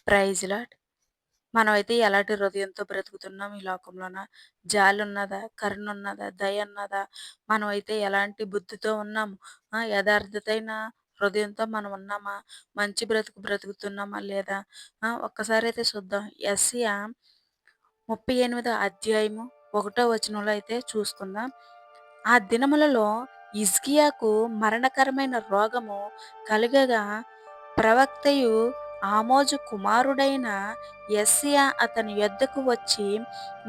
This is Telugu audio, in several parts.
Praise lord. మనమైతే ఎలాంటి హృదయంతో బ్రతుకుతున్నాం ఈ లోకంలోన? జాలున్నదా? కరుణున్నదా? దయున్నదా? మనమైతే ఎలాంటి బుద్ధితో ఉన్నాము? యథార్థతైన హృదయంతో మనం ఉన్నామా? మంచి బ్రతుకు బ్రతుకుతున్నామా లేదా? ఒక్కసారైతే చూద్దాం. యెషయా 38 అధ్యాయము 1 వచనంలో అయితే చూసుకుందాం. ఆ దినములలో హిజ్కియాకు మరణకరమైన రోగము కలుగగా ప్రవక్తయు ఆమోజు కుమారుడైన యెషయా అతని యొద్దకు వచ్చి,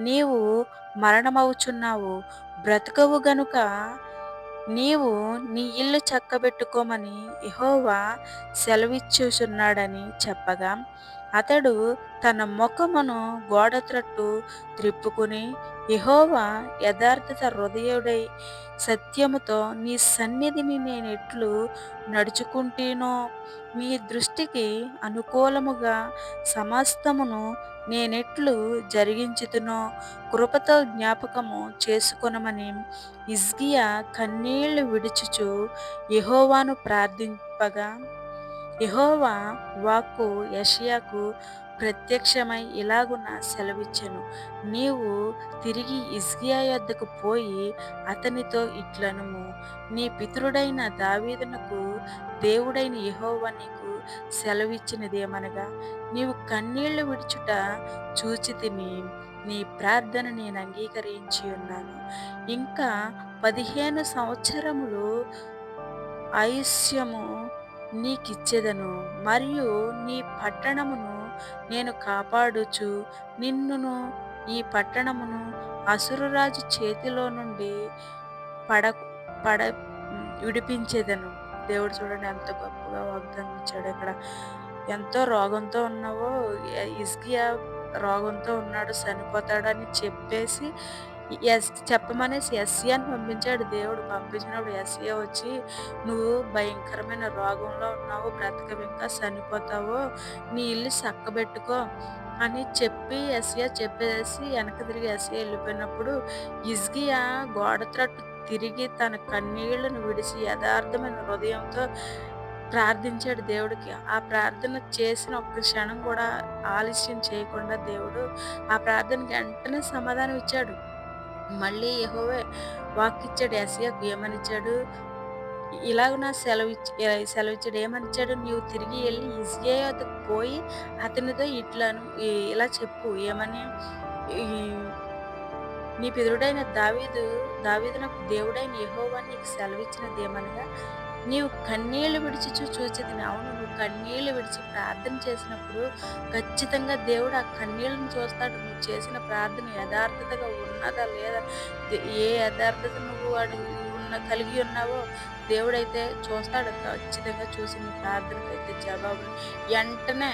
నీవు మరణమవుచున్నావు, బ్రతుకవు గనుక నీవు నీ ఇల్లు చక్కబెట్టుకోమని యెహోవా సెలవిచ్చుచున్నాడని చెప్పగా, అతడు తన ముఖమును గోడ త్రట్టు త్రిప్పుకుని, యెహోవా యథార్థత హృదయుడై సత్యముతో నీ సన్నిధిని నేనెట్లు నడుచుకుంటినో, నీ దృష్టికి అనుకూలముగా సమస్తమును నేనెట్లు జరిగించుదునో కృపతో జ్ఞాపకము చేసుకొనమని హిజ్కియా కన్నీళ్లు విడుచుచు యెహోవాను ప్రార్థింపగా, యెహోవా వాక్కు యెషయాకు ప్రత్యక్షమై ఇలాగున సెలవిచ్చెను, నీవు తిరిగి హిజ్కియా యొద్దకు పోయి అతనితో ఇట్లనుము, నీ పితరుడైన దావీదునకు దేవుడైన యెహోవా నీకు సెలవిచ్చినదేమనగా, నీవు కన్నీళ్లు విడుచుట చూచితిని, నీ ప్రార్థన నేను అంగీకరించి ఉన్నాను. ఇంకా 15 సంవత్సరములు ఆయుష్యము నీకిచ్చెదను, మరియు నీ పట్టణమును నేను కాపాడుచు నిన్నును ఈ పట్టణమును అసురురాజు చేతిలో నుండి పడ పడ విడిపించెదను. దేవుడు చూడండి ఎంత గొప్పగా వాగ్దానం ఇచ్చాడు ఇక్కడ. ఎంతో రోగంతో ఉన్నావో, హిజ్కియా రోగంతో ఉన్నాడు, చనిపోతాడని చెప్పేసి చెప్పమనేసి యెషయాని పంపించాడు దేవుడు. పంపించినప్పుడు యెషయా వచ్చి, నువ్వు భయంకరమైన రోగంలో ఉన్నావు, బ్రతకవు, ఇంకా చనిపోతావు, నీ ఇల్లు చక్కబెట్టుకో అని చెప్పి యెషయా చెప్పేసి వెనక్కి తిరిగి యెషయా వెళ్ళిపోయినప్పుడు హిజ్కియా గోడ త్రట్టు తిరిగి తన కన్నీళ్లను విడిచి యథార్థమైన హృదయంతో ప్రార్థించాడు దేవుడికి. ఆ ప్రార్థన చేసిన ఒక్క క్షణం కూడా ఆలస్యం చేయకుండా దేవుడు ఆ ప్రార్థనకి వెంటనే సమాధానం ఇచ్చాడు. మళ్ళీ యెహోవా వాక్కిచ్చాడు యెషయాకు. ఏమనిచ్చాడు? ఇలాగున సెలవిచ్చాడు. ఏమనిచ్చాడు? నీవు తిరిగి వెళ్ళి హిజ్కియా యొద్దకు పోయి అతనితో ఇలా చెప్పు. ఏమని? ఈ నీ పితరుడైన దావీదునకు దేవుడైన యెహోవా నీకు సెలవిచ్చినదేమనగా, నీవు కన్నీళ్లు విడిచి చూచితిని. అవును, నువ్వు కన్నీళ్లు విడిచి ప్రార్థన చేసినప్పుడు ఖచ్చితంగా దేవుడు ఆ కన్నీళ్లను చూస్తాడు. నువ్వు చేసిన ప్రార్థన యథార్థతగా ఉన్నదా లేదా, ఏ యథార్థత నువ్వు కలిగి ఉన్నావో దేవుడైతే చూస్తాడు. ఖచ్చితంగా చూసి నీ ప్రార్థనకైతే జవాబు వెంటనే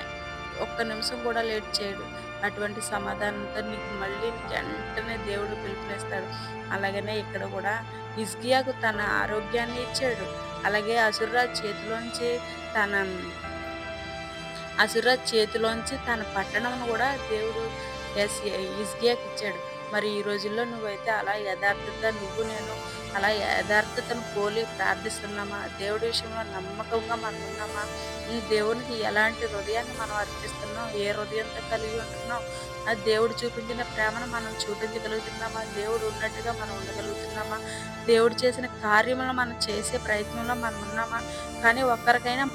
ఒక్క నిమిషం కూడా లేట్ చేయడు. అటువంటి సమాధానంతో నీకు మళ్ళీ వెంటనే దేవుడు పిలుపునిస్తాడు. అలాగనే ఇక్కడ కూడా హిజ్కియాకు తన ఆరోగ్యాన్ని ఇచ్చాడు. అలాగే అసురాజ్ చేతిలోంచి తన పట్టణంను కూడా దేవుడు హిజ్కియాకి ఇచ్చాడు. మరి ఈ రోజుల్లో నువ్వైతే నేను అలా యథార్థతను పోలి ప్రార్థిస్తున్నామా? దేవుడి విషయంలో నమ్మకంగా మనం ఉన్నామా? దేవునికి ఎలాంటి హృదయాన్ని మనం అర్పిస్తున్నాం? ఏ హృదయంతో కలిగి ఉంటున్నాం? దేవుడు చూపించిన ప్రేమను మనం చూపించగలుగుతున్నామా? దేవుడు ఉన్నట్టుగా మనం ఉండగలుగుతున్నామా? దేవుడు చేసిన కార్యములను మనం చేసే ప్రయత్నంలో మనం ఉన్నామా? కానీ ఒక్కరికైనా